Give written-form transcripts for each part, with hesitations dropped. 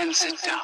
and sit down.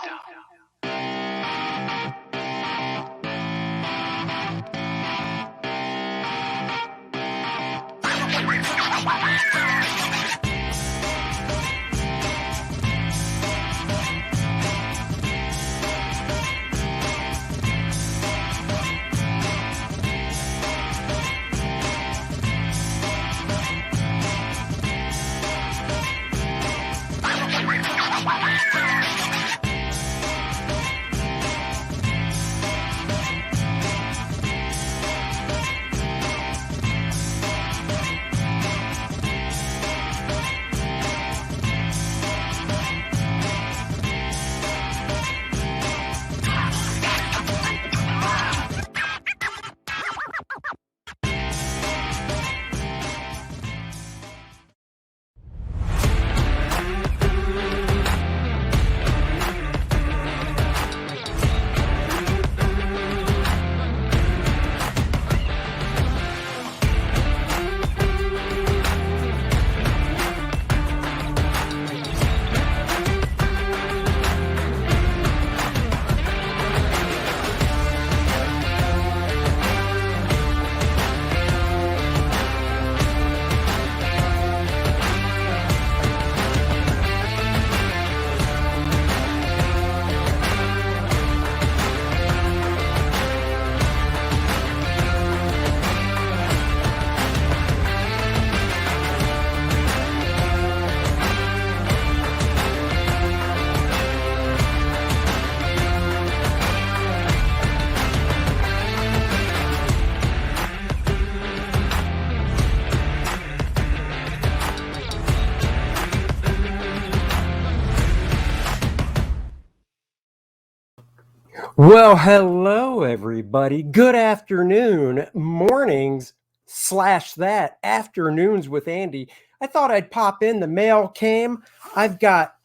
Well, hello, everybody. Good afternoon, mornings / that, afternoons with Andy. I thought I'd pop in. The mail came. I've got,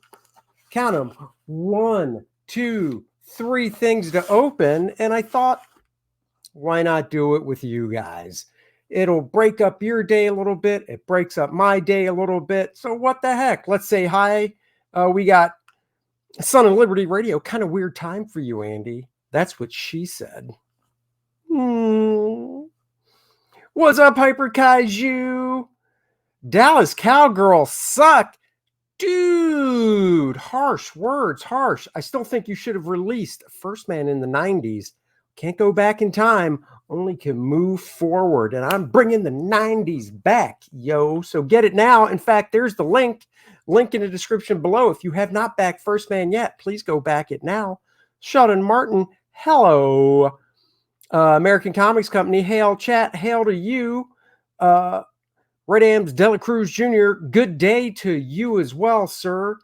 count them, 1, 2, 3 things to open. And I thought, why not do it with you guys? It'll break up your day a little bit. It breaks up my day a little bit. So what the heck? Let's say hi. We got Son of Liberty Radio. Kind of weird time for you, Andy. That's what she said. What's up, Hyper Kaiju? Dallas Cowgirls suck. Dude, harsh words, harsh. I still think you should have released First Man in the 90s. Can't go back in time, only can move forward. And I'm bringing the 90s back, yo. So get it now. In fact, there's the link in the description below. If you have not backed First Man yet, please go back it now. Sheldon Martin, hello. American Comics Company, hail chat, hail to you. Red Ams Dela Cruz Jr., good day to you as well, sir.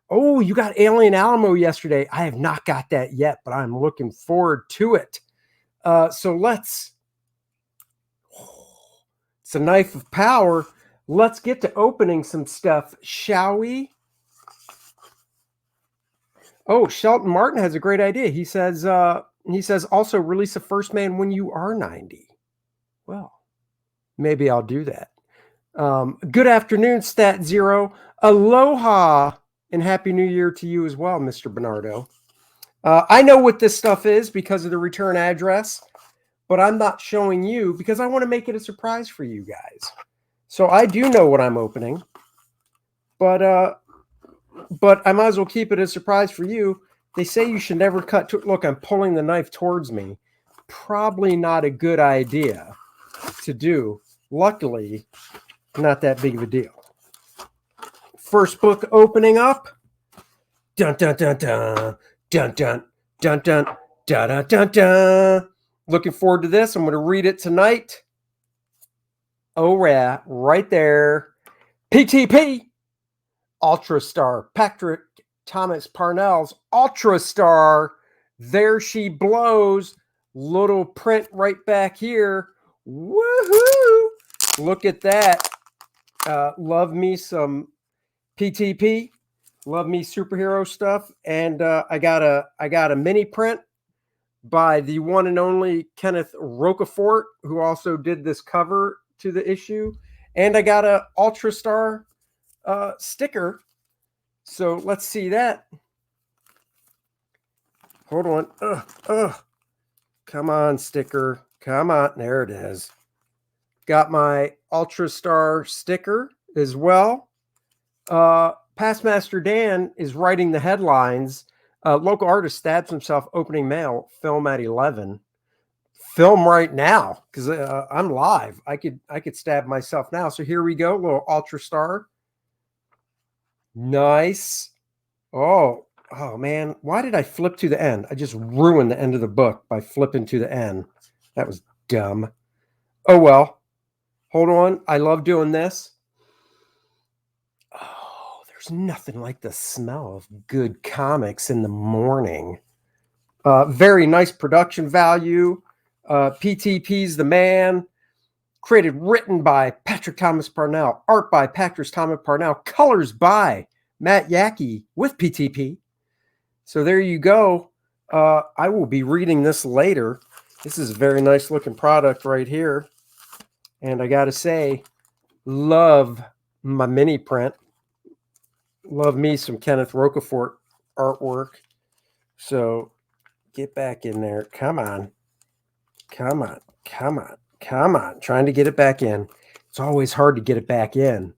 Oh, you got Alien Alamo yesterday. I have not got that yet, but I'm looking forward to it. So let's, it's a knife of power. Let's get to opening some stuff, shall we? Oh, Shelton Martin has a great idea. He says also release a First Man when you are 90. Well, maybe I'll do that. Good afternoon, Stat Zero. Aloha and Happy New Year to you as well, Mr. Bernardo. I know what this stuff is because of the return address, but I'm not showing you because I want to make it a surprise for you guys. So I do know what I'm opening, but I might as well keep it a surprise for you. They say you should never cut. Look, I'm pulling the knife towards me. Probably not a good idea to do. Luckily, not that big of a deal. First book opening up. Dun dun dun dun dun dun dun dun dun dun dun dun. Looking forward to this. I'm going to read it tonight. Oh yeah, right there. PTP. Ultra Star. Patrick Thomas Parnell's Ultra Star. There she blows. Little print right back here. Woohoo! Look at that. Love me some PTP. Love me superhero stuff. And I got a mini print by the one and only Kenneth Rocafort, who also did this cover to the issue. And I got a Ultra Star sticker. So let's see that. Hold on. Come on, sticker. Come on. There it is. Got my Ultra Star sticker as well. Pastmaster Dan is writing the headlines. Local artist stabs himself opening mail. Film at 11. Film right now because I'm live. I could stab myself now. So here we go. Little Ultra Star. Nice. Oh man. Why did I flip to the end? I just ruined the end of the book by flipping to the end. That was dumb. Oh well. Hold on. I love doing this. Oh, there's nothing like the smell of good comics in the morning. Very nice production value. PTP's the man. Written by Patrick Thomas Parnell. Art by Patrick Thomas Parnell. Colors by Matt Yackey with PTP. So there you go. I will be reading this later. This is a very nice looking product right here. And I got to say, love my mini print. Love me some Kenneth Roquefort artwork. So get back in there. Come on. Come on. Come on. Come on. Trying to get it back in. It's always hard to get it back in.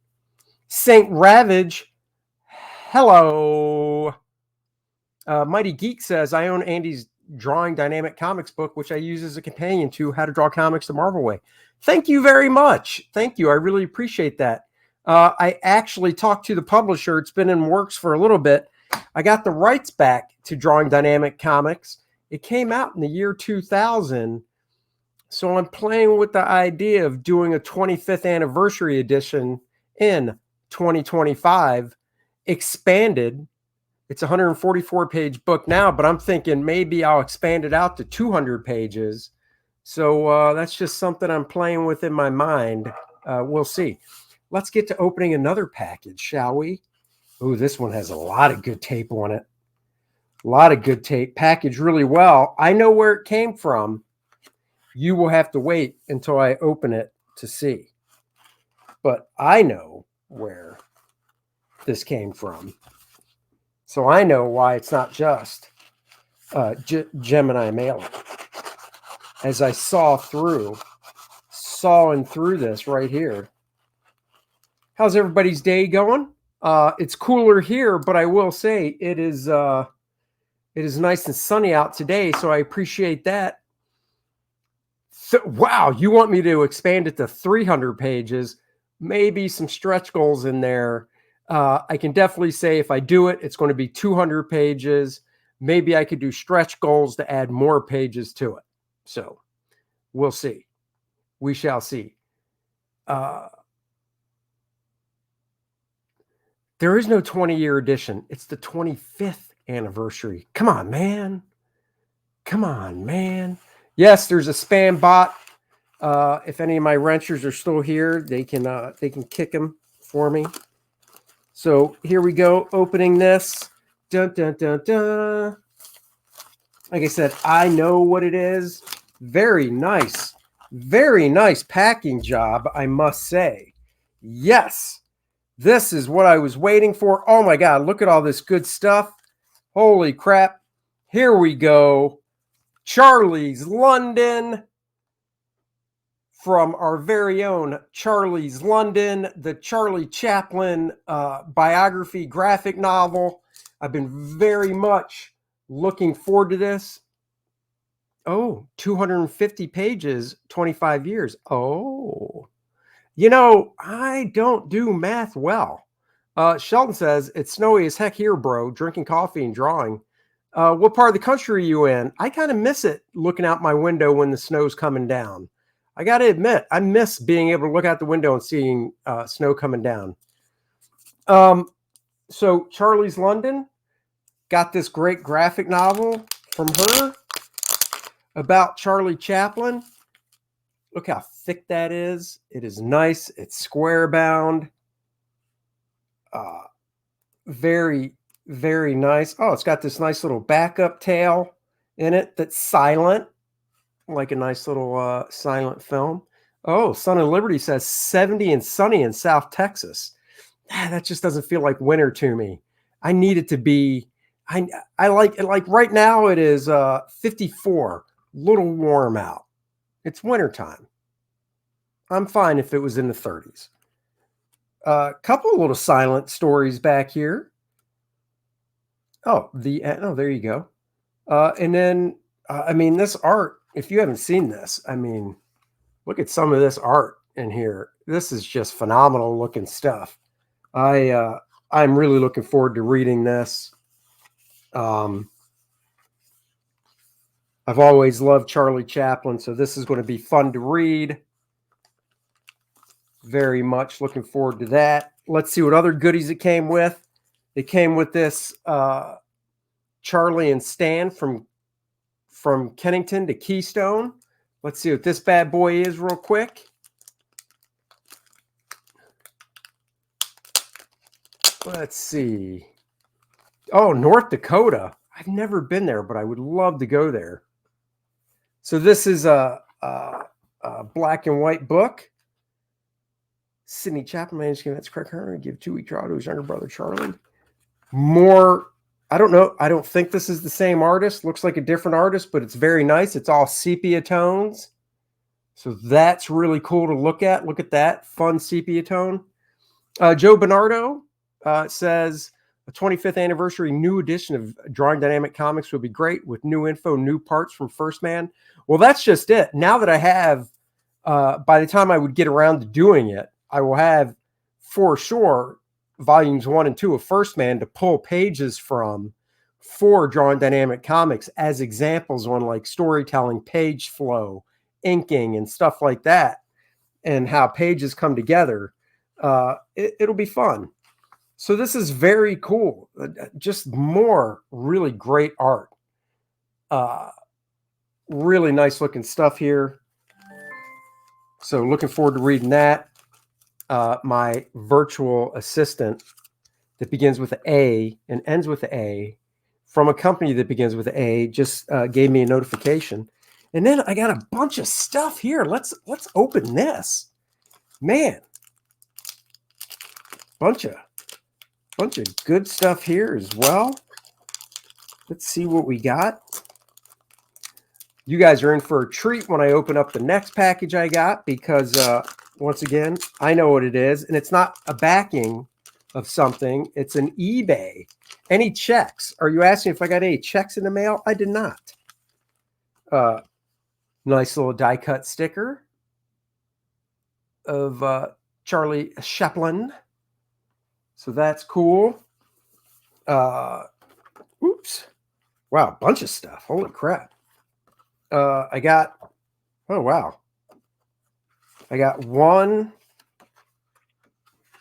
Saint Ravage. Hello. Mighty Geek says, I own Andy's Drawing Dynamic Comics book, which I use as a companion to How to Draw Comics the Marvel Way. Thank you very much. Thank you. I really appreciate that. I actually talked to the publisher. It's been in works for a little bit. I got the rights back to Drawing Dynamic Comics. It came out in the year 2000. So I'm playing with the idea of doing a 25th anniversary edition in 2025, expanded. It's a 144-page book now, but I'm thinking maybe I'll expand it out to 200 pages. So that's just something I'm playing with in my mind. We'll see. Let's get to opening another package, shall we? Oh, this one has a lot of good tape on it. A lot of good tape. Packaged really well. I know where it came from. You will have to wait until I open it to see. But I know where this came from. So I know why it's not just Gemini mailing. As I sawing through this right here. How's everybody's day going? It's cooler here, but I will say it is nice and sunny out today, so I appreciate that. Wow, you want me to expand it to 300 pages? Maybe some stretch goals in there. I can definitely say if I do it, it's going to be 200 pages. Maybe I could do stretch goals to add more pages to it. So we'll see. We shall see. There is no 20-year edition. It's the 25th anniversary. Come on, man. Come on, man. Yes, there's a spam bot. If any of my wrenchers are still here, they can kick them for me. So here we go, opening this. Dun, dun, dun, dun. Like I said, I know what it is. Very nice packing job, I must say. Yes, this is what I was waiting for. Oh my God, look at all this good stuff. Holy crap. Here we go. Charlie's London. From our very own Charlie's London, the Charlie Chaplin biography graphic novel. I've been very much looking forward to this. Oh, 250 pages, 25 years. Oh, you know, I don't do math well. Sheldon says, it's snowy as heck here, bro, drinking coffee and drawing. What part of the country are you in? I kind of miss it looking out my window when the snow's coming down. I got to admit, I miss being able to look out the window and seeing snow coming down. So Charlie's London got this great graphic novel from her about Charlie Chaplin. Look how thick that is. It is nice. It's square bound. Very, very nice. Oh, it's got this nice little backup tail in it that's silent. Like a nice little silent film. Oh, Son of Liberty says 70 and sunny in South Texas. That just doesn't feel like winter to me. I need it to be I like it. Like right now it is 54, little warm out. It's wintertime. I'm fine if it was in the 30s. A couple of little silent stories back here. Oh, there you go. And then I mean, this art, if you haven't seen this, I mean, look at some of this art in here. This is just phenomenal looking stuff. I'm really looking forward to reading this. I've always loved Charlie Chaplin, so this is going to be fun to read. Very much looking forward to that. Let's see what other goodies it came with. It came with this Charlie and Stan from Kennington to Keystone. Let's see what this bad boy is real quick. Let's see. Oh, North Dakota. I've never been there, but I would love to go there. So this is a black and white book. Sidney Chapman managed to convince Craig Hearn to give 2-week trial to his younger brother, Charlie. More, I don't know. I don't think this is the same artist. Looks like a different artist, but it's very nice. It's all sepia tones. So that's really cool to look at. Look at that. Fun sepia tone. Joe Bernardo says, a 25th anniversary new edition of Drawing Dynamic Comics would be great with new info, new parts from First Man. Well, that's just it. Now that I have, by the time I would get around to doing it, I will have for sure volumes 1 and 2 of First Man to pull pages from for Drawing Dynamic Comics as examples on like storytelling, page flow, inking, and stuff like that, and how pages come together. It'll be fun. So this is very cool. Just more really great art. Really nice looking stuff here. So looking forward to reading that. My virtual assistant that begins with an A and ends with an A from a company that begins with an A just gave me a notification. And then I got a bunch of stuff here. Let's open this. Man. Bunch of good stuff here as well. Let's see what we got. You guys are in for a treat when I open up the next package I got because once again, I know what it is, and it's not a backing of something. It's an eBay. Any checks? Are you asking if I got any checks in the mail? I did not. Nice little die cut sticker of Charlie Chaplin. So that's cool. Oops. Wow, a bunch of stuff. Holy crap. I got, oh wow. I got 1,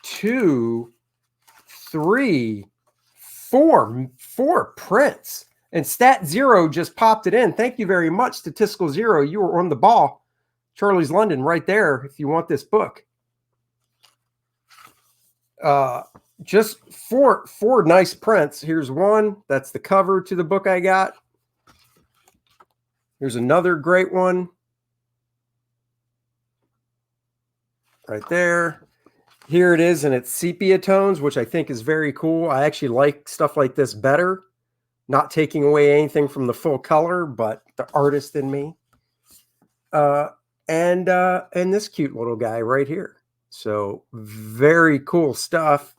2, 3, 4 prints. And Stat Zero just popped it in. Thank you very much, Statistical Zero. You were on the ball. Charlie's London right there if you want this book. Just four nice prints. Here's one. That's the cover to the book I got. Here's another great one. Right there. Here it is in its sepia tones, which I think is very cool. I actually like stuff like this better. Not taking away anything from the full color, but the artist in me. And this cute little guy right here. So very cool stuff.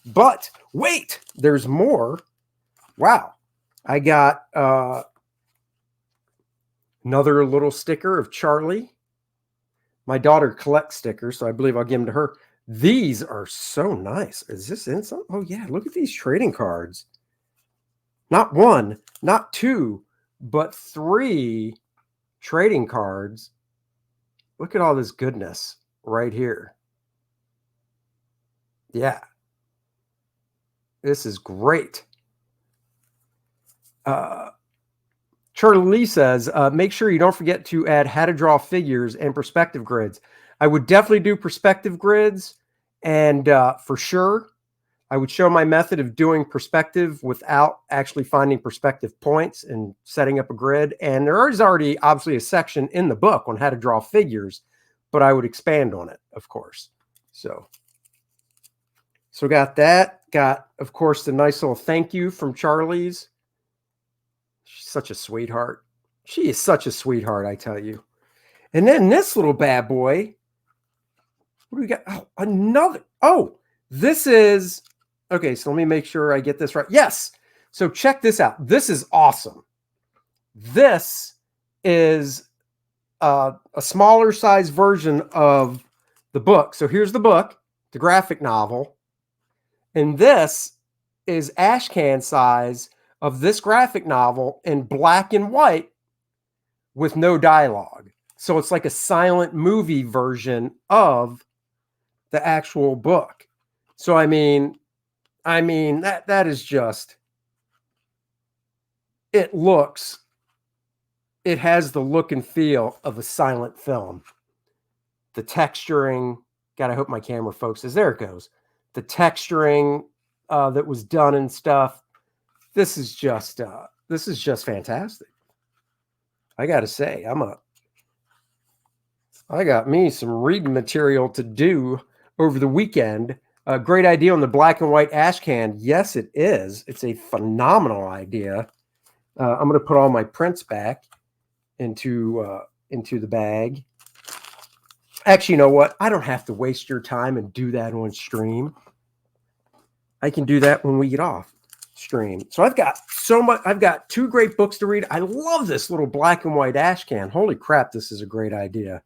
But wait, there's more. Wow. I got another little sticker of Charlie. My daughter collects stickers, so I believe I'll give them to her. These are so nice. Is this in some? Oh, yeah. Look at these trading cards. Not 1, not 2, but 3 trading cards. Look at all this goodness right here. Yeah. This is great. Charlie Lee says, make sure you don't forget to add how to draw figures and perspective grids. I would definitely do perspective grids, and for sure, I would show my method of doing perspective without actually finding perspective points and setting up a grid. And there is already obviously a section in the book on how to draw figures, but I would expand on it, of course. So So got that. Got, of course, the nice little thank you from Charlie's. She's such a sweetheart. She is such a sweetheart, I tell you. And then this little bad boy. What do we got? Oh, another. Oh, this is. Okay, so let me make sure I get this right. Yes. So check this out. This is awesome. This is a smaller size version of the book. So here's the book, the graphic novel. And this is ash can size of this graphic novel in black and white with no dialogue. So it's like a silent movie version of the actual book. So I mean that is just, it has the look and feel of a silent film. The texturing, God, I hope my camera focuses. There it goes. The texturing that was done and stuff. This is just fantastic. I got to say, I got me some reading material to do over the weekend. A great idea on the black and white ash can. Yes, it is. It's a phenomenal idea. I'm going to put all my prints back into the bag. Actually, you know what? I don't have to waste your time and do that on stream. I can do that when we get off stream. So I've got so much. I've got 2 great books to read. I love this little black and white ash can. Holy crap, this is a great idea.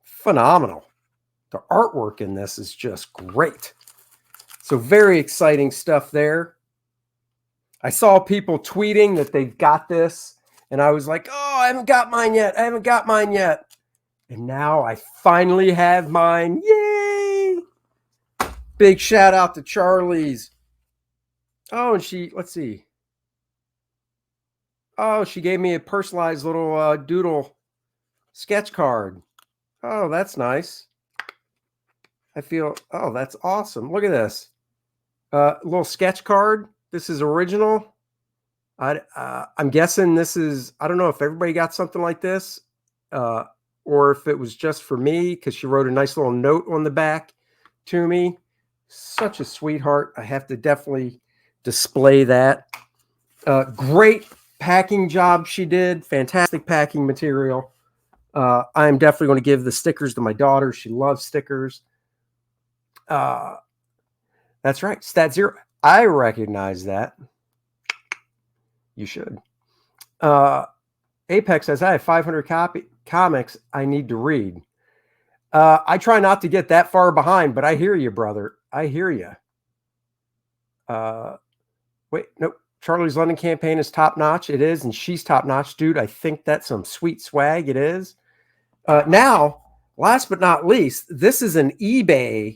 Phenomenal. The artwork in this is just great. So very exciting stuff there. I saw people tweeting that they've got this, and I was like, oh, I haven't got mine yet. I haven't got mine yet. And now I finally have mine. Yay! Big shout out to Charlie's. Oh, and let's see. Oh, she gave me a personalized little doodle sketch card. Oh, that's nice. Oh, that's awesome. Look at this. Little sketch card. This is original. I'm guessing this is, I don't know if everybody got something like this or if it was just for me, because she wrote a nice little note on the back to me. Such a sweetheart. I have to definitely display that. Great packing job she did. Fantastic packing material. I'm definitely going to give the stickers to my daughter. She loves stickers. That's right. Stat Zero. I recognize that. You should. Apex says, I have 500 comics I need to read. I try not to get that far behind, but I hear you, brother. I hear you. Wait, nope. Charlie's London campaign is top notch. It is, and she's top notch, dude. I think that's some sweet swag. It is. Now, last but not least, this is an eBay.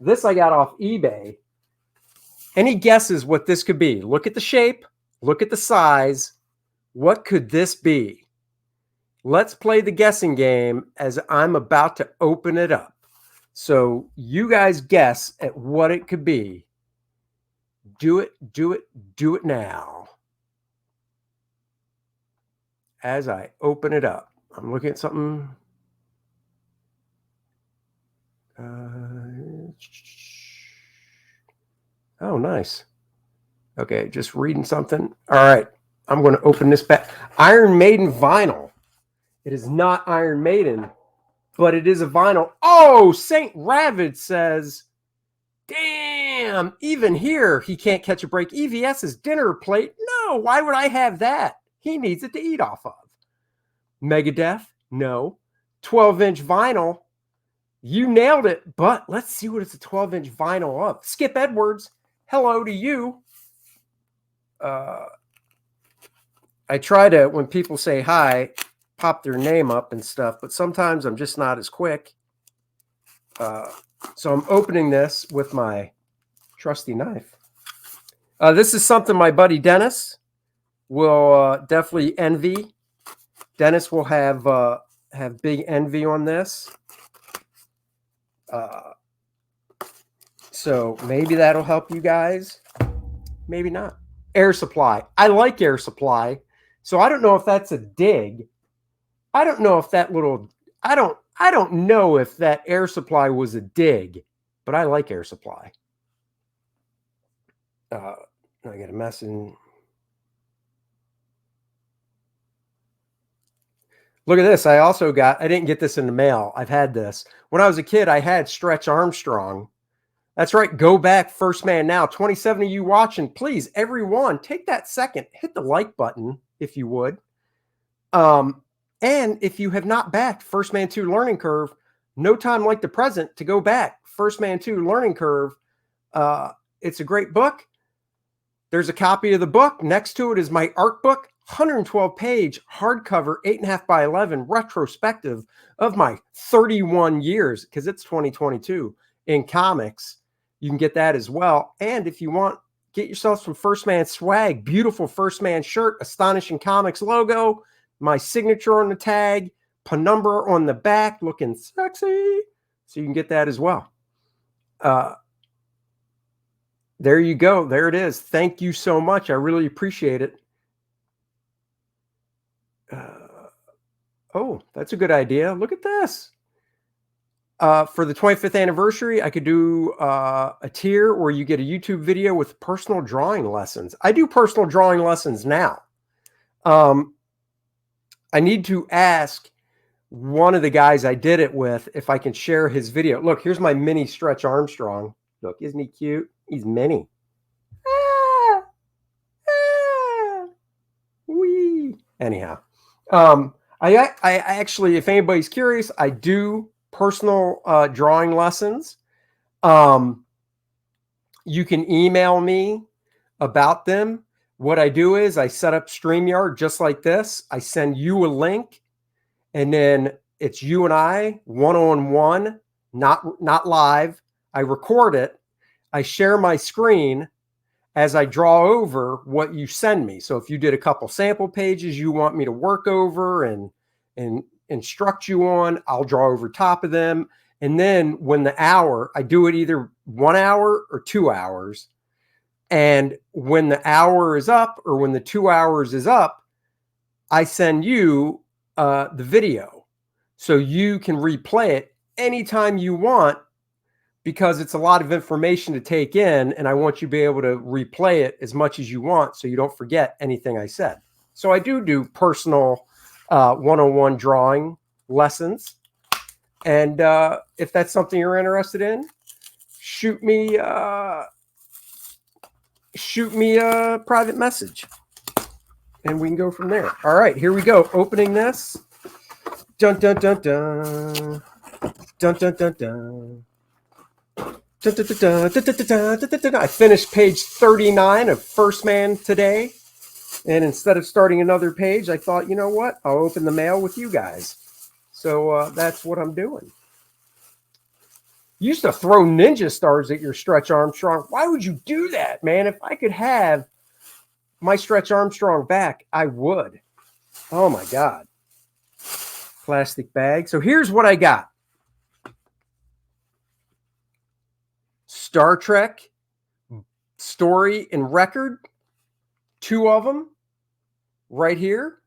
This I got off eBay. Any guesses what this could be? Look at the shape. Look at the size. What could this be? Let's play the guessing game as I'm about to open it up. So you guys guess at what it could be. Do it, do it, do it now. As I open it up, I'm looking at something. Oh, nice. Okay, just reading something. All right, I'm going to open this back. Iron Maiden vinyl. It is not Iron Maiden, but it is a vinyl. Oh, Saint Ravid says, damn, even here, he can't catch a break. EVS's dinner plate. No, why would I have that? He needs it to eat off of. Megadeth. No. 12-inch vinyl. You nailed it, but let's see what it's a 12-inch vinyl of. Skip Edwards. Hello to you. I try to, when people say hi, pop their name up and stuff, but sometimes I'm just not as quick. So I'm opening this with my trusty knife. This is something my buddy Dennis will definitely envy. Dennis will have big envy on this. So maybe that'll help you guys. Maybe not. Air Supply. I like Air Supply. So I don't know if that's a dig. I don't know if that little, I don't know if that Air Supply was a dig, but I like Air Supply. I get a message. Look at this. I didn't get this in the mail. I've had this. When I was a kid, I had Stretch Armstrong. That's right. Go back, First Man Now. 27 of you watching, please, everyone, take that second, hit the like button if you would. And if you have not backed First Man 2 Learning Curve, no time like the present to go back. First Man 2 Learning Curve. It's a great book. There's a copy of the book. Next to it is my art book, 112-page hardcover, 8.5 by 11 retrospective of my 31 years, because it's 2022 in comics. You can get that as well. And if you want, get yourself some First Man swag. Beautiful First Man shirt, Astonishing Comics logo, my signature on the tag, penumbra on the back, looking sexy. So you can get that as well. There you go. There it is. Thank you so much. I really appreciate it. Oh, that's a good idea. Look at this. For the 25th anniversary, I could do a tier where you get a YouTube video with personal drawing lessons. I do personal drawing lessons now. I need to ask one of the guys I did it with if I can share his video. Look, here's my mini Stretch Armstrong. Look, isn't he cute? He's mini. Wee. Anyhow, I actually, if anybody's curious, I do personal drawing lessons. You can email me about them. What I do is I set up StreamYard just like this. I send you a link, and then it's you and I one-on-one, not live. I record it. I share my screen as I draw over what you send me. So if you did a couple sample pages you want me to work over and instruct you on, I'll draw over top of them. And then when the hour, I do it either 1 hour or 2 hours. And when the hour is up or when the 2 hours is up, I send you the video so you can replay it anytime you want, because it's a lot of information to take in, and I want you to be able to replay it as much as you want so you don't forget anything I said. So I do personal one-on-one drawing lessons. And if that's something you're interested in, shoot me a private message, and we can go from there. All right, here we go. Opening this. Dun, dun, dun, dun. Dun, dun, dun, dun. I finished page 39 of First Man today, and instead of starting another page, I thought, you know what? I'll open the mail with you guys. So that's what I'm doing. You used to throw ninja stars at your Stretch Armstrong. Why would you do that, man? If I could have my Stretch Armstrong back, I would. Oh, my God. Plastic bag. So here's what I got. Star Trek story and record, 2 of them right here.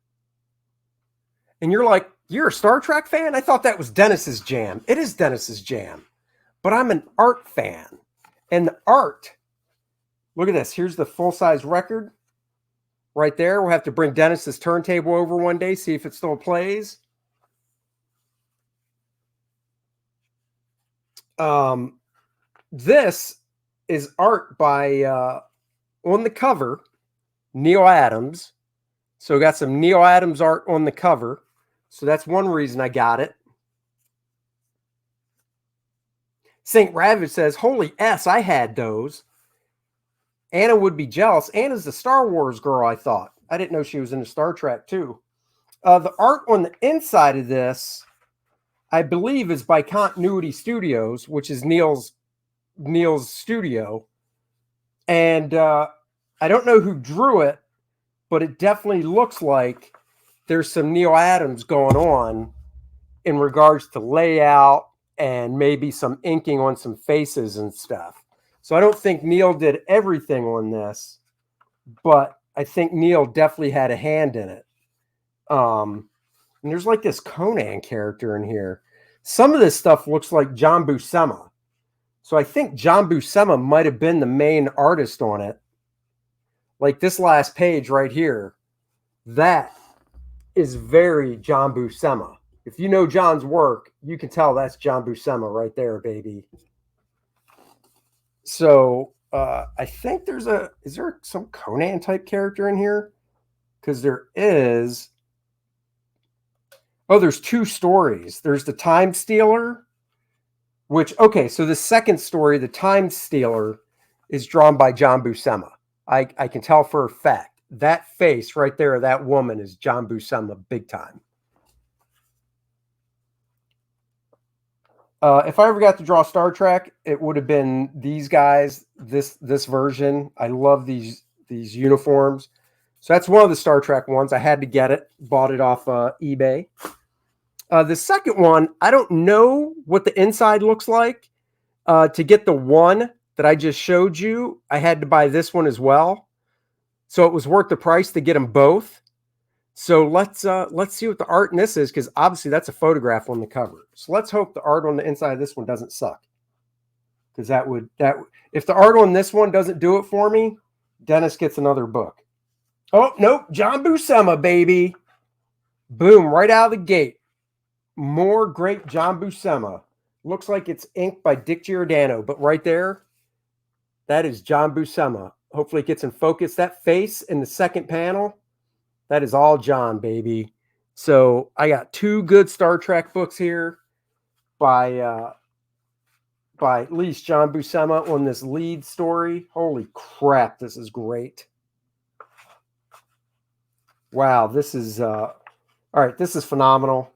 And you're like, you're a Star Trek fan? I thought that was Dennis's jam. It is Dennis's jam, but I'm an art fan. And the art, look at this. Here's the full-size record right there. We'll have to bring Dennis's turntable over one day, see if it still plays. This is art by, on the cover, Neil Adams. So we got some Neil Adams art on the cover. So that's one reason I got it. St. Ravage says, holy S, I had those. Anna would be jealous. Anna's the Star Wars girl, I thought. I didn't know she was into Star Trek, too. The art on the inside of this, I believe, is by Continuity Studios, which is Neil's studio. And I don't know who drew it, but it definitely looks like there's some Neil Adams going on in regards to layout and maybe some inking on some faces and stuff. So I don't think Neil did everything on this, but I think Neil definitely had a hand in it. And there's like this Conan character in here. Some of this stuff looks like John Buscema. So I think John Buscema might have been the main artist on it. Like this last page right here, that is very John Buscema. If you know John's work, you can tell that's John Buscema right there, baby. So I think is there some Conan type character in here? Because there is. Oh, there's two stories. There's the Time Stealer, which, okay, so the second story, the Time Stealer, is drawn by John Buscema. I can tell for a fact. That face right there, that woman, is John Buscema big time. If I ever got to draw Star Trek, it would have been these guys, this version. I love these uniforms. So that's one of the Star Trek ones. I had to get it. Bought it off eBay. The second one, I don't know what the inside looks like. To get the one that I just showed you, I had to buy this one as well. So it was worth the price to get them both. So let's see what the art in this is, because obviously that's a photograph on the cover. So let's hope the art on the inside of this one doesn't suck. Because if the art on this one doesn't do it for me, Dennis gets another book. Oh, nope, John Buscema, baby. Boom, right out of the gate. More great John Buscema. Looks like it's inked by Dick Giordano, but right there, that is John Buscema. Hopefully it gets in focus. That face in the second panel, that is all John, baby. So I got two good Star Trek books here by at least John Buscema on this lead story. Holy crap, this is great. Wow, this is all right, this is phenomenal.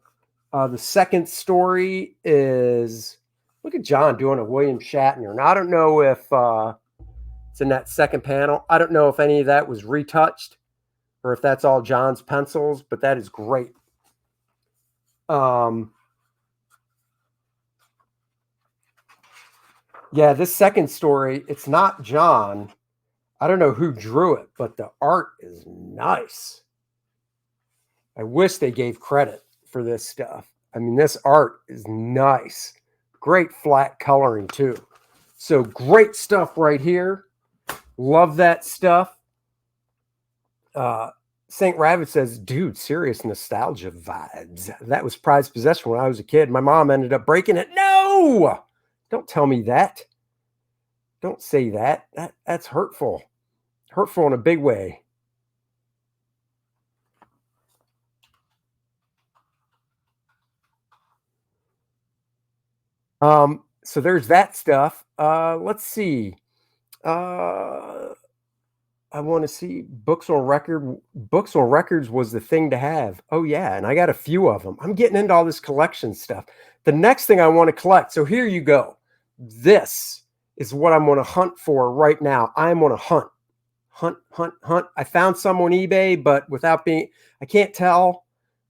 The second story is, look at John doing a William Shatner. Now, I don't know if it's in that second panel. I don't know if any of that was retouched or if that's all John's pencils, but that is great. Yeah, this second story, it's not John. I don't know who drew it, but the art is nice. I wish they gave credit for this stuff. I mean, this art is nice. Great flat coloring too. So great stuff right here. Love that stuff. St. Rabbit says, dude, serious nostalgia vibes. That was prized possession when I was a kid. My mom ended up breaking it. No! Don't tell me that. Don't say that. That's hurtful. Hurtful in a big way. So there's that stuff. Let's see. I want to see books on record. Books on records was the thing to have. Oh yeah, and I got a few of them. I'm getting into all this collection stuff. The next thing I want to collect. So here you go. This is what I'm on a hunt for right now. I'm on a hunt. Hunt. I found some on eBay, but I can't tell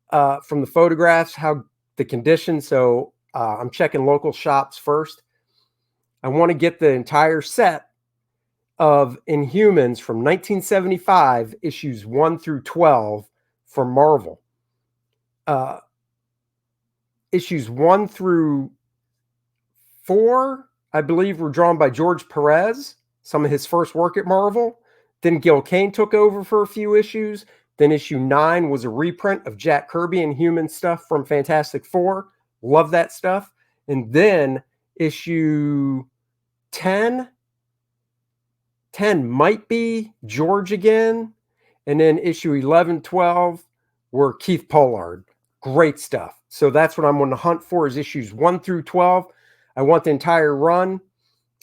from the photographs how the condition. So I'm checking local shops first. I want to get the entire set of Inhumans from 1975, issues 1 through 12 for Marvel. Issues 1 through 4, I believe, were drawn by George Perez, some of his first work at Marvel. Then Gil Kane took over for a few issues. Then issue 9 was a reprint of Jack Kirby and Human stuff from Fantastic Four. Love that stuff. And then issue 10 might be George again. And then issue 11, 12 were Keith Pollard. Great stuff. So that's what I'm on the hunt for, is issues 1 through 12. I want the entire run.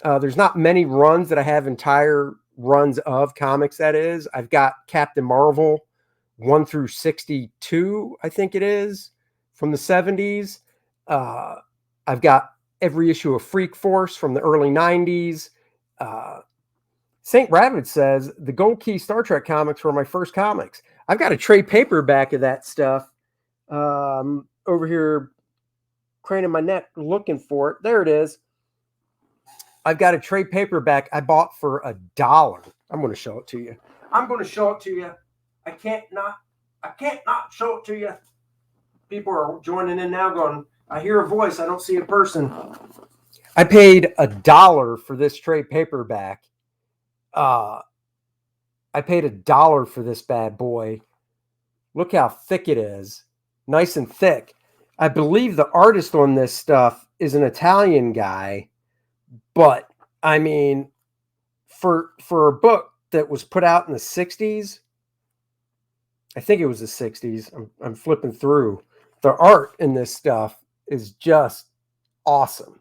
There's not many runs that I have entire runs of comics, that is. I've got Captain Marvel 1 through 62, I think it is, from the 70s. I've got every issue of Freak Force from the early 90s. St. Rabbit says, the Gold Key Star Trek comics were my first comics. I've got a trade paperback of that stuff over here, craning my neck looking for it. There it is. I've got a trade paperback I bought for $1. I'm going to show it to you. I can't not show it to you. People are joining in now going, I hear a voice, I don't see a person. I paid $1 for this trade paperback. I paid $1 for this bad boy. Look how thick it is. Nice and thick. I believe the artist on this stuff is an Italian guy, but I mean, for a book that was put out in the 60s, I think it was the 60s. I'm flipping through. The art in this stuff is just awesome.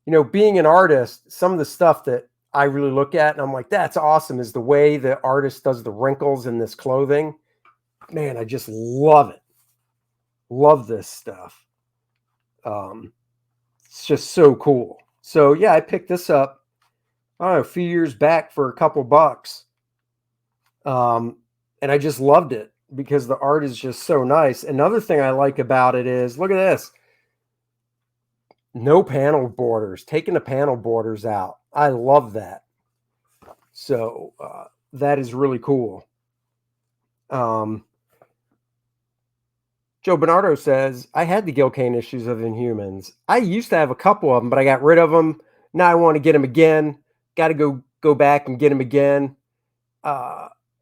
You know, being an artist, some of the stuff that I really look at and I'm like, that's awesome, is the way the artist does the wrinkles in this clothing. Man, I just love it. Love this stuff. It's just so cool. So yeah, I picked this up, I don't know, a few years back for a couple bucks. And I just loved it because the art is just so nice. Another thing I like about it is, look at this. No panel borders, taking the panel borders out. I love that. So that is really cool. Joe Bernardo says, I had the Gil Kane issues of Inhumans. I used to have a couple of them, but I got rid of them. Now I want to get them again. Got to go back and get them again.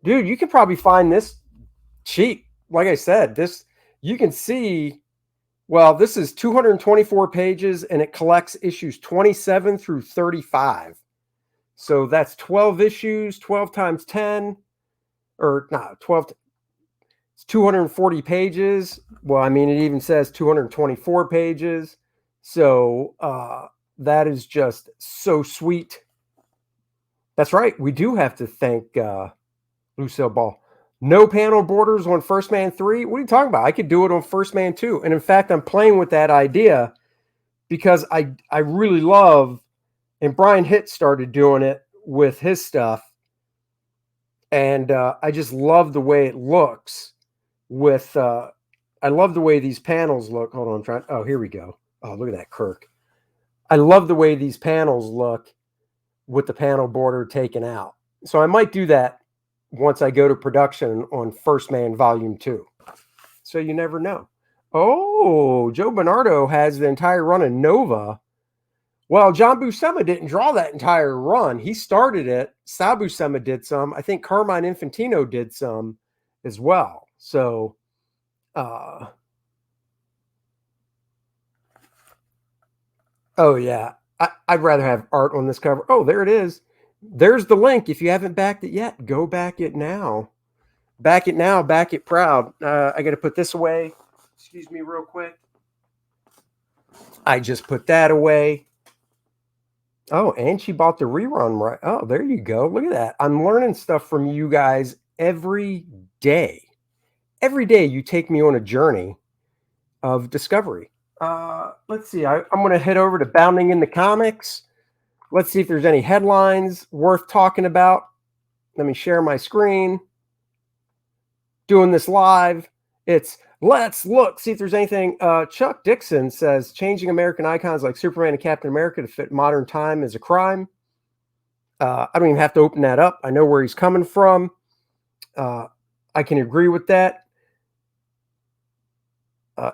Dude, you can probably find this cheap. Like I said, this, you can see, well, this is 224 pages and it collects issues 27 through 35. So that's 12 issues, 12 times 10, or no, 12. It's 240 pages. Well, I mean, it even says 224 pages. So that is just so sweet. That's right. We do have to thank Lucille Ball. No panel borders on First Man 3. What are you talking about? I could do it on First Man 2. And in fact, I'm playing with that idea because I really love, and Brian Hitt started doing it with his stuff. And I just love the way it looks with, I love the way these panels look. Hold on, I'm trying. Oh, here we go. Oh, look at that Kirk. I love the way these panels look with the panel border taken out. So I might do that once I go to production on First Man Volume 2. So you never know. Oh, Joe Bernardo has the entire run of Nova. Well, John Buscema didn't draw that entire run. He started it. Sal Buscema did some. I think Carmine Infantino did some as well. So, oh yeah, I'd rather have art on this cover. Oh, there it is. There's the link. If you haven't backed it yet, go back it now. Back it now. Back it proud. I got to put this away. Excuse me real quick. I just put that away. Oh, and she bought the rerun, right? Oh, there you go. Look at that. I'm learning stuff from you guys every day. Every day you take me on a journey of discovery. Let's see. I'm going to head over to Bounding into Comics. Let's see if there's any headlines worth talking about. Let me share my screen. Doing this live. It's let's look, see if there's anything. Chuck Dixon says changing American icons like Superman and Captain America to fit modern time is a crime. I don't even have to open that up. I know where he's coming from. I can agree with that.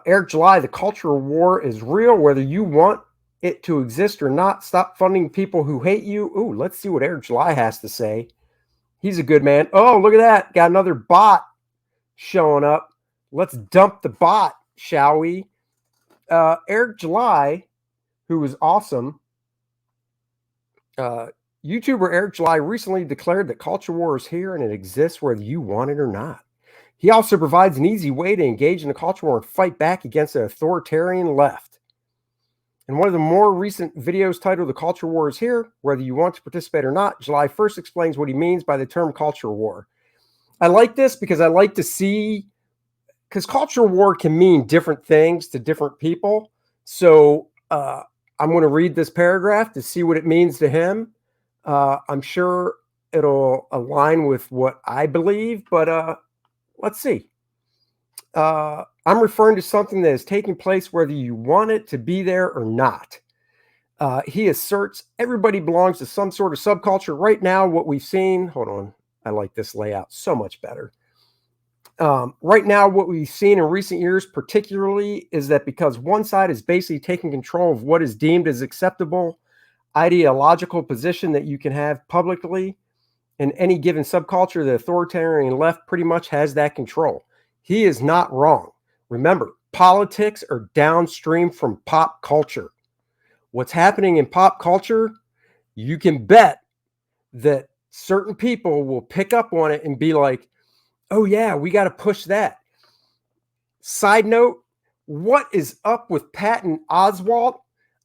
Eric July, the cultural war is real, whether you want it to exist or not. Stop funding people who hate you. Ooh, let's see what Eric July has to say. He's a good man. Oh, look at that. Got another bot showing up. Let's dump the bot, shall we? Eric July, who is awesome. YouTuber Eric July recently declared that culture war is here and it exists whether you want it or not. He also provides an easy way to engage in the culture war and fight back against the authoritarian left. In one of the more recent videos titled The Culture War is Here, whether you want to participate or not, July 1st explains what he means by the term culture war. I like this because I like to see, because culture war can mean different things to different people. So I'm going to read this paragraph to see what it means to him. I'm sure it'll align with what I believe, but let's see. I'm referring to something that is taking place whether you want it to be there or not. He asserts everybody belongs to some sort of subculture. Right now, what we've seen, hold on, I like this layout so much better. Right now, what we've seen in recent years, particularly, is that because one side is basically taking control of what is deemed as acceptable ideological position that you can have publicly in any given subculture, the authoritarian left pretty much has that control. He is not wrong. Remember, politics are downstream from pop culture. What's happening in pop culture, you can bet that certain people will pick up on it and be like, oh, yeah, we got to push that. Side note, what is up with Patton Oswalt?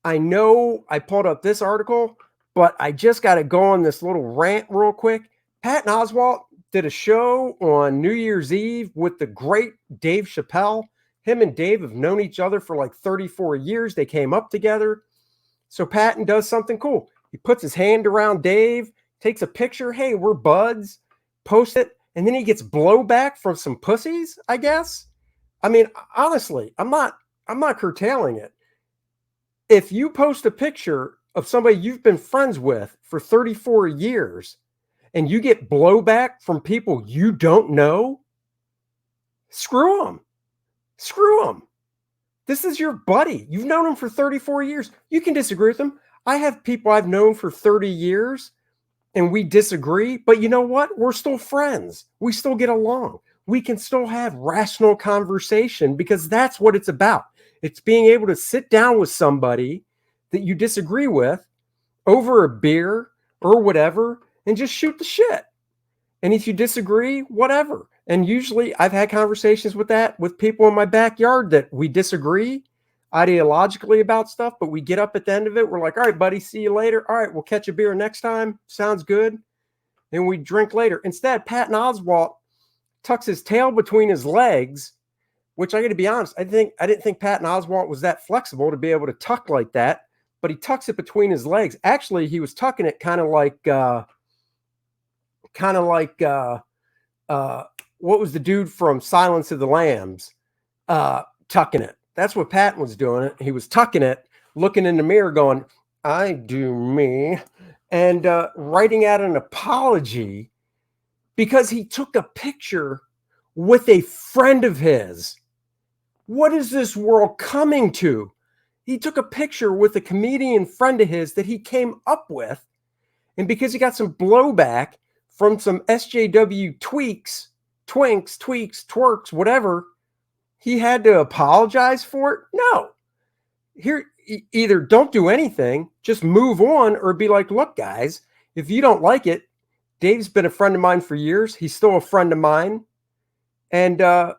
I know I pulled up this article, but I just got to go on this little rant real quick. Patton Oswalt did a show on New Year's Eve with the great Dave Chappelle. Him and Dave have known each other for like 34 years. They came up together. So Patton does something cool. He puts his hand around Dave, takes a picture. Hey, we're buds. Post it. And then he gets blowback from some pussies, I guess. I mean, honestly, I'm not curtailing it. If you post a picture of somebody you've been friends with for 34 years and you get blowback from people you don't know, screw them. Screw them. This is your buddy. You've known him for 34 years. You can disagree with him. I have people I've known for 30 years and we disagree, but you know what? We're still friends. We still get along. We can still have rational conversation because that's what it's about. It's being able to sit down with somebody that you disagree with over a beer or whatever and just shoot the shit. And if you disagree, whatever. And usually I've had conversations with people in my backyard that we disagree ideologically about stuff, but we get up at the end of it. We're like, all right, buddy, see you later. All right, we'll catch a beer next time. Sounds good. And we drink later. Instead, Patton Oswalt tucks his tail between his legs, which I got to be honest, I didn't think Patton Oswalt was that flexible to be able to tuck like that, but he tucks it between his legs. Actually, he was tucking it kind of like what was the dude from Silence of the Lambs tucking it. That's what Patton was doing. He was tucking it, looking in the mirror going, I do me, and writing out an apology because he took a picture with a friend of his. What is this world coming to? He took a picture with a comedian friend of his that he came up with, and because he got some blowback from some SJW twinks, twerks, whatever, he had to apologize for it? No. Here, either don't do anything, just move on, or be like, look, guys, if you don't like it, Dave's been a friend of mine for years. He's still a friend of mine. And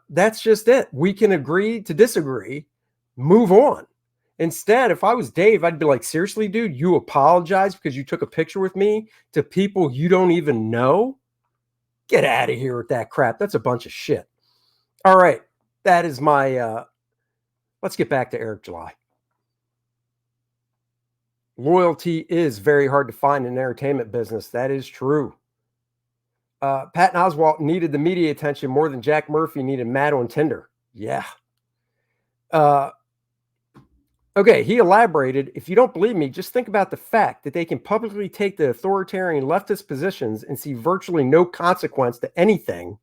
that's just it. We can agree to disagree, move on. Instead, if I was Dave, I'd be like, seriously, dude, you apologize because you took a picture with me to people you don't even know? Get out of here with that crap. That's a bunch of shit. All right. That is my, let's get back to Eric July. Loyalty is very hard to find in the entertainment business. That is true. Patton Oswalt needed the media attention more than Jack Murphy needed Matt on Tinder. Yeah. Okay, he elaborated, if you don't believe me, just think about the fact that they can publicly take the authoritarian leftist positions and see virtually no consequence to anything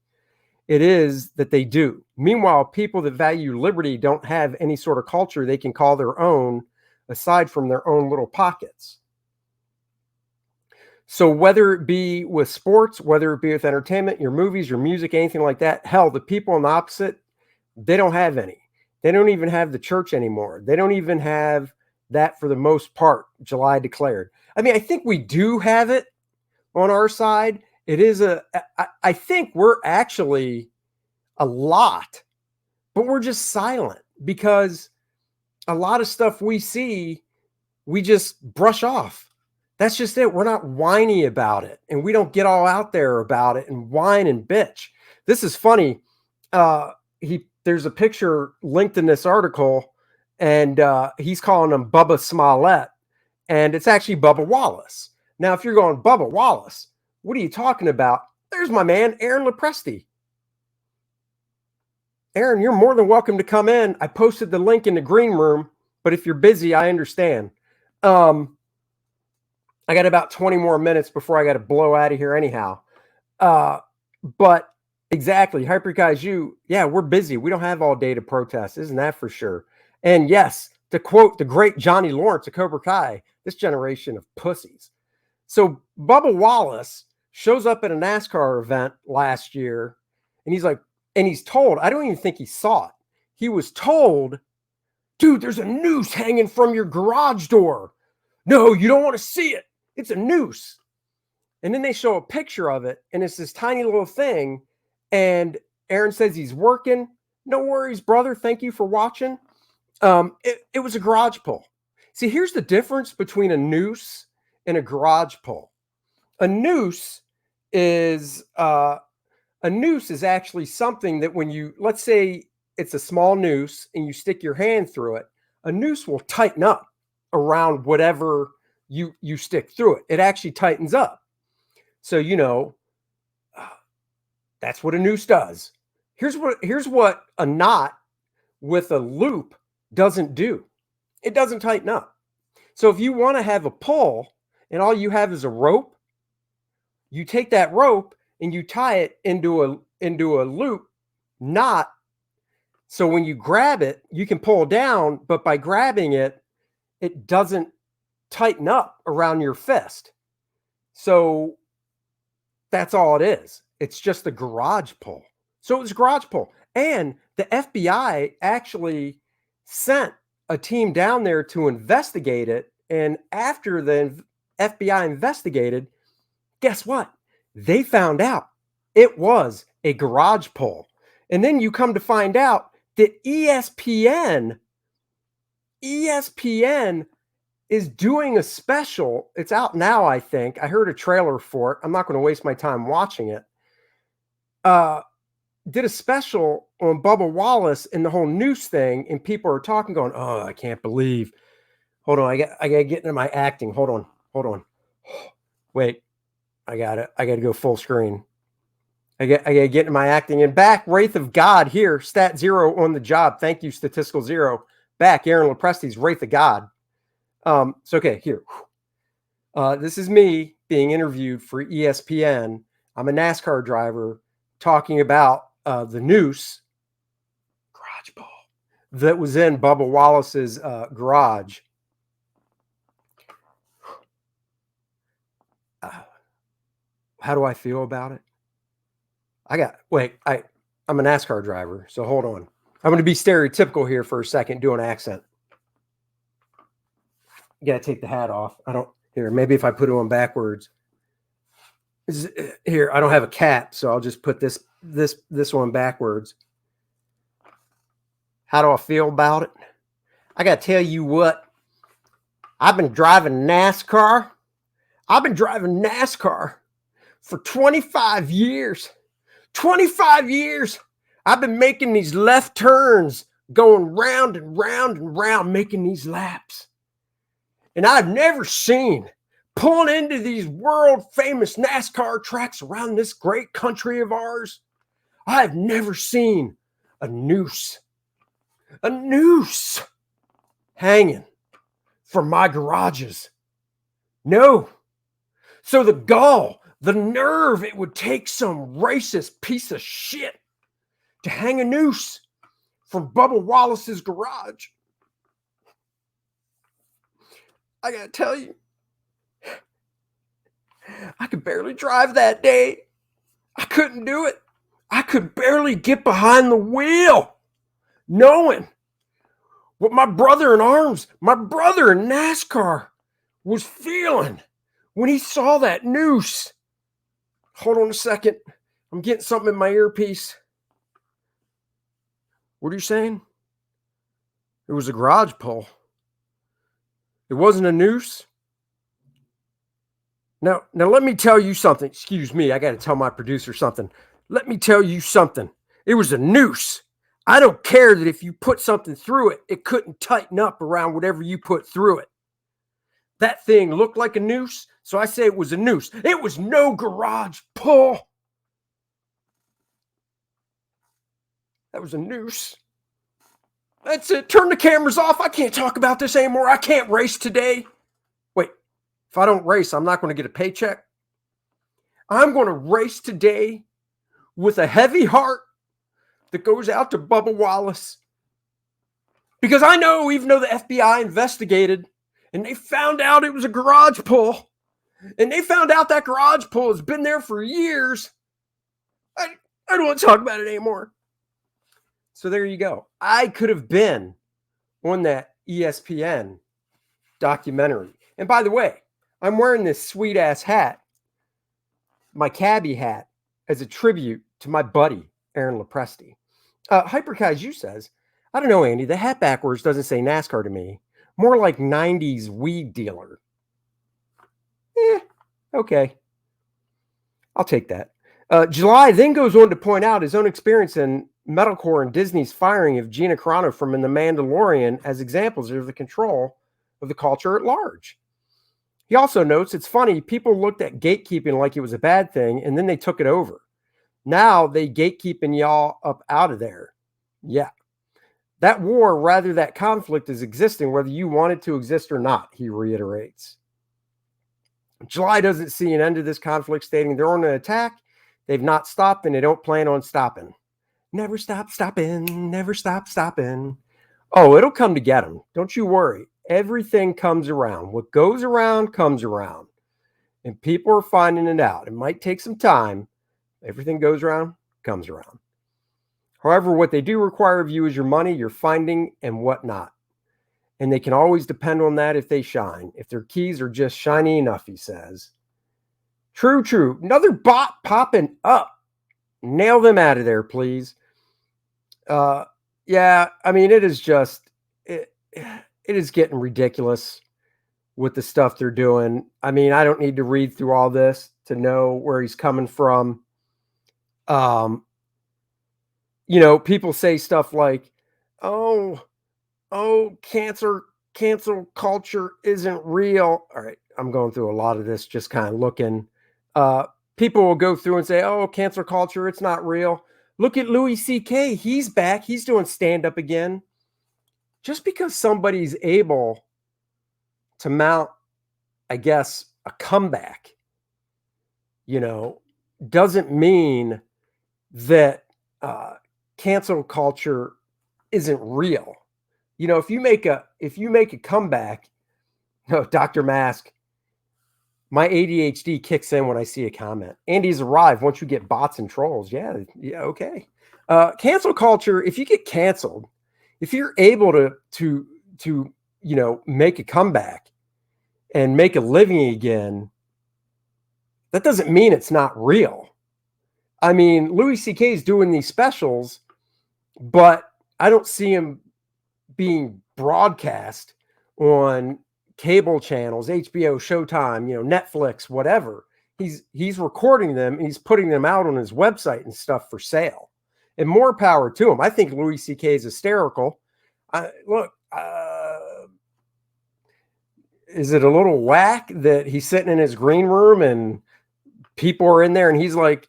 it is that they do. Meanwhile, people that value liberty don't have any sort of culture they can call their own aside from their own little pockets. So whether it be with sports, whether it be with entertainment, your movies, your music, anything like that, hell, the people on the opposite, they don't have any. They don't even have the church anymore. They don't even have that for the most part, July declared. I mean, I think we do have it on our side. It is I think we're actually a lot, but we're just silent because a lot of stuff we see, we just brush off. That's just it. We're not whiny about it, and we don't get all out there about it and whine and bitch. This is funny. There's a picture linked in this article, and he's calling him Bubba Smollett, and it's actually Bubba Wallace. Now, if you're going, Bubba Wallace, what are you talking about? There's my man, Aaron Lepresti. Aaron, you're more than welcome to come in. I posted the link in the green room, but if you're busy, I understand. I got about 20 more minutes before I got to blow out of here anyhow. But Exactly. Hyper Kaiju. Yeah, we're busy. We don't have all day to protest. Isn't that for sure? And yes, to quote the great Johnny Lawrence of Cobra Kai, this generation of pussies. So Bubba Wallace shows up at a NASCAR event last year, and he's like, and he's told, I don't even think he saw it. He was told, dude, there's a noose hanging from your garage door. No, you don't want to see it. It's a noose. And then they show a picture of it, and it's this tiny little thing. And Aaron says he's working. No worries, brother. Thank you for watching. It was a garage pull. See, here's the difference between a noose and a garage pull. A noose is actually something that when you, let's say it's a small noose and you stick your hand through it, a noose will tighten up around whatever you stick through it. It actually tightens up. So, you know, that's what a noose does. Here's what a knot with a loop doesn't do. It doesn't tighten up. So if you want to have a pull and all you have is a rope, you take that rope and you tie it into a loop knot. So when you grab it, you can pull down, but by grabbing it, it doesn't tighten up around your fist. So that's all it is. It's just a garage pull. So it was a garage pull. And the FBI actually sent a team down there to investigate it. And after the FBI investigated, guess what? They found out it was a garage pull. And then you come to find out that ESPN is doing a special. It's out now, I think. I heard a trailer for it. I'm not going to waste my time watching it. Did a special on Bubba Wallace and the whole noose thing, and people are talking, going, "Oh, I can't believe." Hold on, I got to get into my acting. Hold on. Wait, I got it. I got to go full screen. I got to get into my acting. And back, Wraith of God here, Stat Zero on the job. Thank you, Statistical Zero. Back, Aaron Lepresti's Wraith of God. So okay, here. This is me being interviewed for ESPN. I'm a NASCAR driver talking about the noose garage ball that was in Bubba Wallace's garage. How do I feel about it? I'm a NASCAR driver, so hold on. I'm going to be stereotypical here for a second, do an accent. You got to take the hat off. Maybe if I put it on backwards. Here, I don't have a cap, so I'll just put this one backwards. How do I feel about it? I got to tell you what. I've been driving NASCAR. For 25 years. 25 years. I've been making these left turns, going round and round and round, making these laps. And I've never seen, pulling into these world famous NASCAR tracks around this great country of ours, I've never seen a noose hanging from my garages. No. So the gall, the nerve it would take some racist piece of shit to hang a noose from Bubba Wallace's garage. I gotta tell you, I could barely drive that day. I couldn't do it. I could barely get behind the wheel, knowing what my brother in NASCAR was feeling when he saw that noose. Hold on a second. I'm getting something in my earpiece. What are you saying? It was a garage pull. It wasn't a noose. Now let me tell you something. Excuse me, I got to tell my producer something. Let me tell you something. It was a noose. I don't care that if you put something through it, it couldn't tighten up around whatever you put through it. That thing looked like a noose, so I say it was a noose. It was no garage pull. That was a noose. That's it. Turn the cameras off. I can't talk about this anymore. I can't race today. Wait, if I don't race, I'm not going to get a paycheck. I'm going to race today with a heavy heart that goes out to Bubba Wallace. Because I know, even though the FBI investigated and they found out it was a garage pull, and they found out that garage pull has been there for years, I don't want to talk about it anymore. So there you go. I could have been on that ESPN documentary. And by the way, I'm wearing this sweet ass hat, my cabbie hat, as a tribute to my buddy, Aaron Lepresti. Hyperkaiju says, I don't know, Andy, the hat backwards doesn't say NASCAR to me. More like 90s weed dealer. Okay. I'll take that. July then goes on to point out his own experience in metalcore and Disney's firing of Gina Carano from In The Mandalorian as examples of the control of the culture at large. He also notes it's funny, people looked at gatekeeping like it was a bad thing, and then they took it over. Now they gatekeeping y'all up out of there. Yeah. That war, rather that conflict, is existing whether you want it to exist or not, he reiterates. July doesn't see an end to this conflict, stating they're on an attack, they've not stopped, and they don't plan on stopping. Never stop stopping, never stop stopping. Oh, it'll come to get them. Don't you worry. Everything comes around. What goes around comes around. And people are finding it out. It might take some time. Everything goes around, comes around. However, what they do require of you is your money, your finding, and whatnot. And they can always depend on that if they shine. If their keys are just shiny enough, he says. True, true. Another bot popping up. Nail them out of there, please. Yeah, I mean, it is just, it is getting ridiculous with the stuff they're doing. I mean, I don't need to read through all this to know where he's coming from. You know, people say stuff like, oh, cancel culture isn't real. All right, I'm going through a lot of this, just kind of looking. People will go through and say, oh, cancel culture, it's not real. Look at Louis C.K. He's back. He's doing stand-up again. Just because somebody's able to mount, I guess, a comeback, you know, doesn't mean that cancel culture isn't real. You know, if you make a comeback, no, Dr. Mask, my ADHD kicks in when I see a comment. Andy's arrived once you get bots and trolls. Yeah, okay. Cancel culture, if you get canceled, if you're able to you know, make a comeback and make a living again, that doesn't mean it's not real. I mean, Louis C.K. is doing these specials, but I don't see him being broadcast on cable channels, HBO, Showtime, you know, Netflix, whatever. He's recording them and he's putting them out on his website and stuff for sale. And more power to him. I think Louis C.K. is hysterical. Look, is it a little whack that he's sitting in his green room and people are in there and he's like,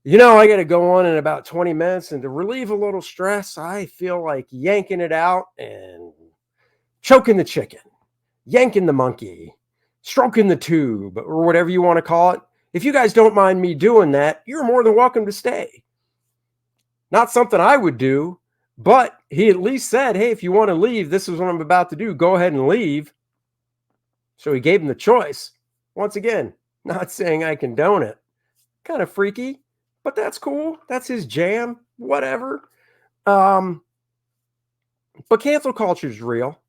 you know, I got to go on in about 20 minutes, and to relieve a little stress, I feel like yanking it out and choking the chicken, yanking the monkey, stroking the tube, or whatever you want to call it. If you guys don't mind me doing that, you're more than welcome to stay. Not something I would do, but he at least said, hey, if you want to leave, this is what I'm about to do. Go ahead and leave. So he gave him the choice. Once again, not saying I condone it. Kind of freaky, but that's cool. That's his jam, whatever. But cancel culture is real.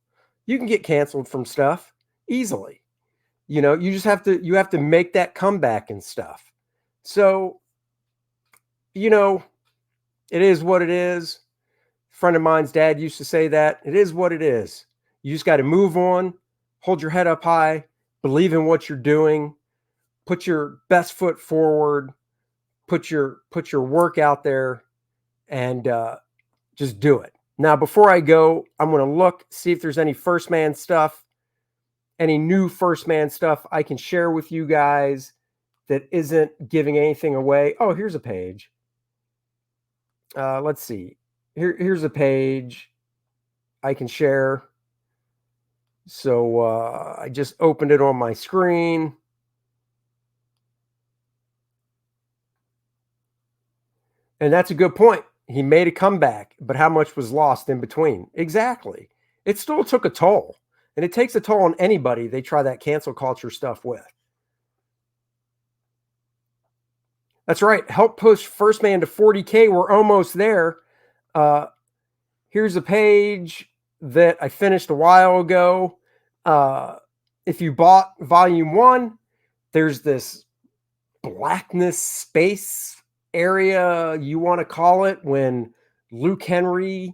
You can get canceled from stuff easily. You know, you just have to make that comeback and stuff. So, you know, it is what it is. A friend of mine's dad used to say that. It is what it is. You just got to move on, hold your head up high, believe in what you're doing, put your best foot forward, put your work out there, and just do it. Now, before I go, I'm going to look, see if there's any First Man stuff, any new First Man stuff I can share with you guys that isn't giving anything away. Oh, here's a page. Let's see. Here's a page I can share. So I just opened it on my screen. And that's a good point. He made a comeback, but how much was lost in between? Exactly. It still took a toll. And it takes a toll on anybody they try that cancel culture stuff with. That's right. Help push First Man to 40K. We're almost there. Here's a page that I finished a while ago. If you bought volume 1, there's this blackness space area, you want to call it, when Luke Henry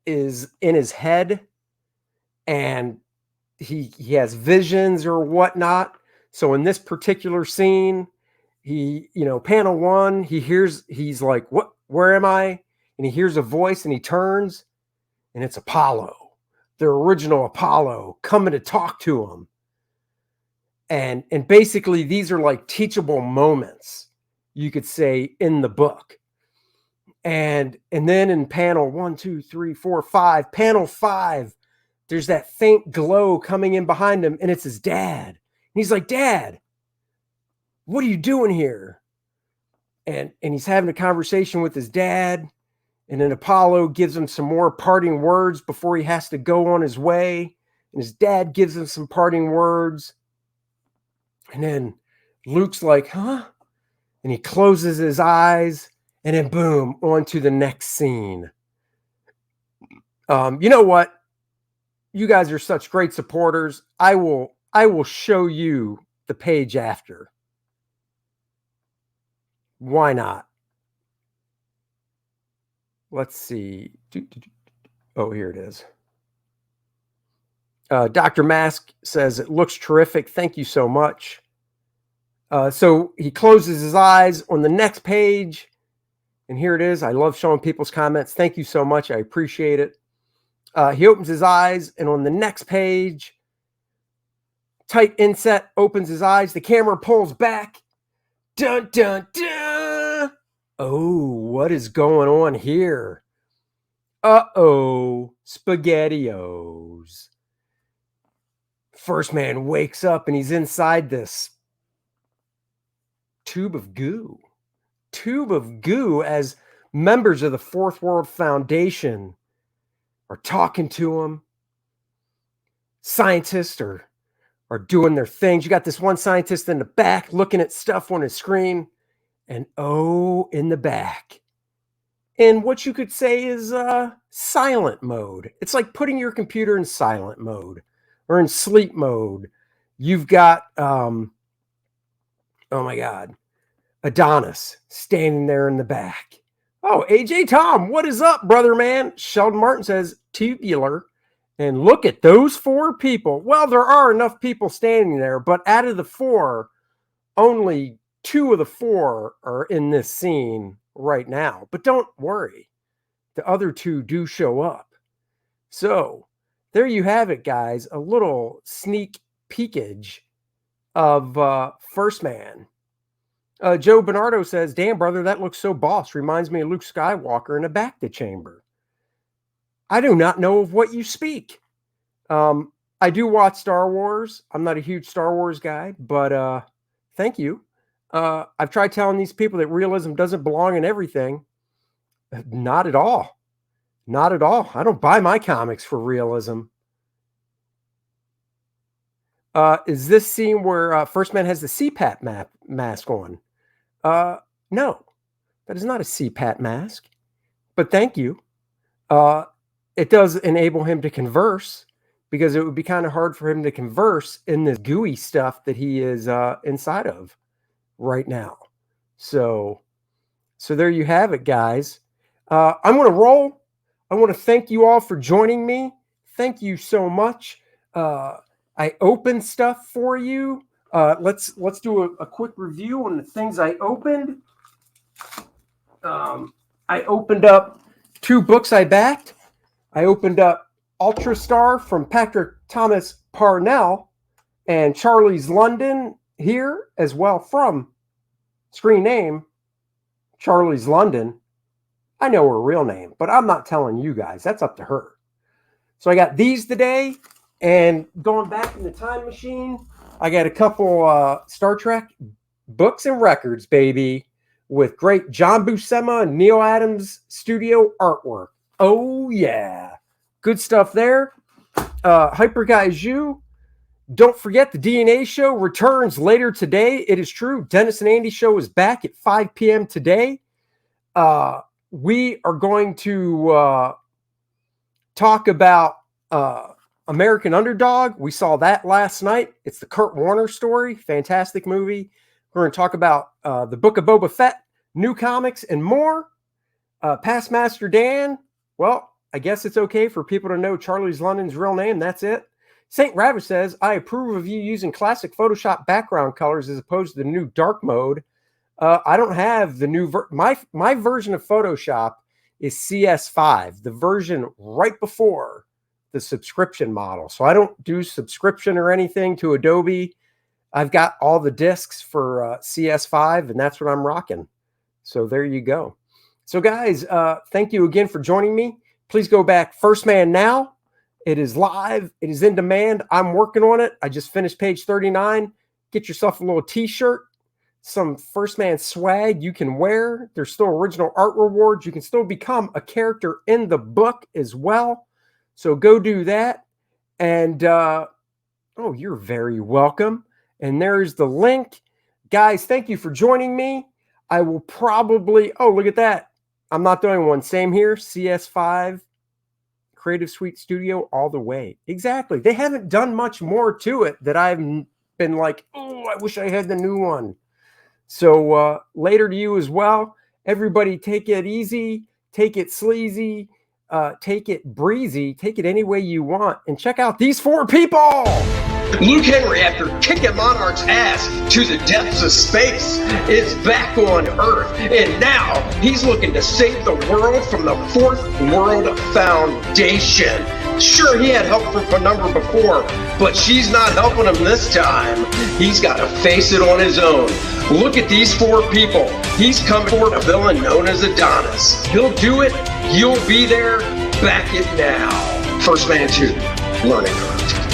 is in his head and he has visions or whatnot. So in this particular scene, panel 1, he's like, what, where am I? And he hears a voice and he turns, and it's Apollo, the original Apollo, coming to talk to him. And basically these are like teachable moments, you could say, in the book. And then in panel 1, 2, 3, 4, 5, panel 5, there's that faint glow coming in behind him, and it's his dad. And he's like, Dad, what are you doing here? And he's having a conversation with his dad, and then Apollo gives him some more parting words before he has to go on his way. And his dad gives him some parting words. And then Luke's like, huh? And he closes his eyes, and then boom, on to the next scene. You know what? You guys are such great supporters. I will show you the page after. Why not? Let's see. Oh, here it is. Dr. Mask says, it looks terrific. Thank you so much. So he closes his eyes on the next page, and here it is. I love showing people's comments. Thank you so much. I appreciate it. He opens his eyes, and on the next page, tight inset, opens his eyes. The camera pulls back. Dun, dun, dun. Oh, what is going on here? Uh-oh, SpaghettiOs. First Man wakes up, and he's inside this tube of goo as members of the Fourth World Foundation are talking to him. Scientists are doing their things. You got this one scientist in the back looking at stuff on his screen, and in the back, in what you could say is silent mode. It's like putting your computer in silent mode or in sleep mode. You've got, oh my God, Adonis standing there in the back. Oh, AJ Tom, what is up, brother man? Sheldon Martin says, tubular. And look at those 4 people. Well, there are enough people standing there, but out of the 4, only 2 of the 4 are in this scene right now. But don't worry, the other 2 do show up. So there you have it, guys. A little sneak peekage of First Man. Joe Bernardo says, damn, brother, that looks so boss. Reminds me of Luke Skywalker in a Bacta chamber. I do not know of what you speak. I do watch Star Wars. I'm not a huge Star Wars guy, but thank you. I've tried telling these people that realism doesn't belong in everything. Not at all. Not at all. I don't buy my comics for realism. Is this scene where First Man has the CPAP mask on? No, that is not a CPAP mask, but thank you. It does enable him to converse, because it would be kind of hard for him to converse in this gooey stuff that he is inside of right now. So there you have it, guys. I'm going to roll. I want to thank you all for joining me. Thank you so much. I opened stuff for you. Let's do a quick review on the things I opened. I opened up 2 books I backed. I opened up Ultra Star from Patrick Thomas Parnell and Charlie's London here as well, from screen name Charlie's London. I know her real name, but I'm not telling you guys. That's up to her. So I got these today, and going back in the time machine, I got a couple Star Trek books and records, baby. with great John Buscema and Neil Adams studio artwork. Oh, yeah. Good stuff there. Hyper Guys You. Don't forget the DNA show returns later today. It is true. Dennis and Andy show is back at 5 p.m. today. We are going to talk about American Underdog. We saw that last night. It's the Kurt Warner story. Fantastic movie. We're going to talk about the Book of Boba Fett, new comics, and more. Past Master Dan. Well, I guess it's okay for people to know Charlie's London's real name. That's it. St. Rabbit says, I approve of you using classic Photoshop background colors as opposed to the new dark mode. I don't have the new my version of Photoshop is CS5, the version right before the subscription model. So I don't do subscription or anything to Adobe. I've got all the discs for CS5, and that's what I'm rocking. So there you go. So guys, thank you again for joining me. Please go back. First Man Now. It is live. It is in demand. I'm working on it. I just finished page 39. Get yourself a little t-shirt, some First Man swag you can wear. There's still original art rewards. You can still become a character in the book as well. So go do that. And, oh, you're very welcome. And there's the link. Guys, thank you for joining me. I will probably, oh, look at that. I'm not the only one. Same here, CS5. Creative Suite Studio all the way. Exactly. They haven't done much more to it that I've been like, oh, I wish I had the new one. So later to you as well. Everybody take it easy, take it sleazy, take it breezy, take it any way you want, and check out these 4 people. Luke Henry, after kicking Monarch's ass to the depths of space, is back on Earth, and now he's looking to save the world from the Fourth World Foundation. Sure, he had help from Penumbra before, but she's not helping him this time. He's got to face it on his own. Look at these 4 people. He's coming for a villain known as Adonis. He'll do it. You'll be there. Back it now. First Man 2, Learning Curve.